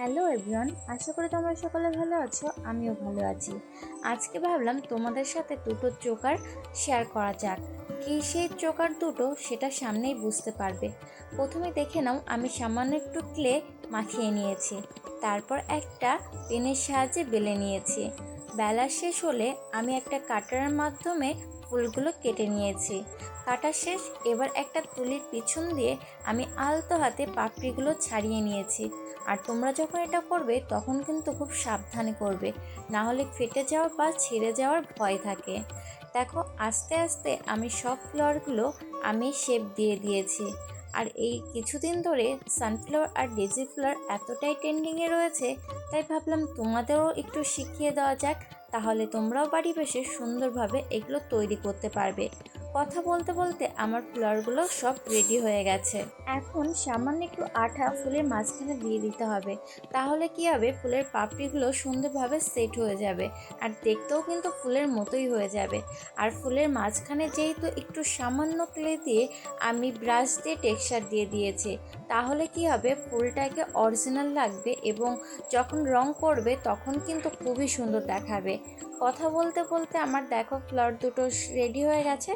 Hello everyone, আশা করি তোমরা সকলে ভালো আছো। আমিও ভালো আছি। আজকে ভাবলাম তোমাদের সাথে দুটো চোকার শেয়ার করা যাক। কি সেই চোকার দুটো সেটা সামনেই বুঝতে পারবে। প্রথমে দেখে নাও, আমি সামান্য একটু ক্লে মাখিয়ে নিয়েছি, তারপর একটা পেনের সাহায্যে বেলে নিয়েছি। বেলা শেষ হলে আমি একটা কাটারের মাধ্যমে ফুলগুলো কেটে নিয়েছি। কাটা শেষ, এবার একটা তুলির পিছন দিয়ে আমি আলতো হাতে পাপড়িগুলো ছাড়িয়ে নিয়েছি। আর তোমরা যখন এটা করবে তখন কিন্তু খুব সাবধানে করবে, না হলে ফেটে যাওয়ার বা ছিঁড়ে যাওয়ার ভয় থাকে। দেখো, আস্তে আস্তে আমি সব ফ্লাওয়ারগুলো আমি শেপ দিয়ে দিয়েছি। আর এই কিছুদিন ধরে সানফ্লাওয়ার আর ডেজি ফ্লাওয়ার এতটাই ট্রেন্ডিংয়ে রয়েছে, তাই ভাবলাম তোমাদেরও একটু শিখিয়ে দেওয়া যাক। তাহলে তোমরাও বাড়ি বসে সুন্দরভাবে এগুলো তৈরি করতে পারবে। কথা বলতে বলতে আমার ফ্লাওয়ারগুলো সব রেডি হয়ে গেছে। এখন সামান্য একটু আঠা ফুলের মাঝখানে দিয়ে দিতে হবে। তাহলে কি হবে, ফুলের পাপড়িগুলো সুন্দরভাবে সেট হয়ে যাবে আর দেখতেও কিন্তু ফুলের মতোই হয়ে যাবে। আর ফুলের মাঝখানে যেহেতু একটু সামান্য ক্লে দিয়ে আমি ব্রাশ দিয়ে টেক্সচার দিয়ে দিয়েছি, তাহলে কি হবে, ফুলটাকে অরিজিনাল লাগবে এবং যখন রং করবে তখন কিন্তু খুবই সুন্দর দেখাবে। কথা বলতে বলতে আমার দেখো ফ্লাওয়ার দুটো রেডি হয়ে গেছে।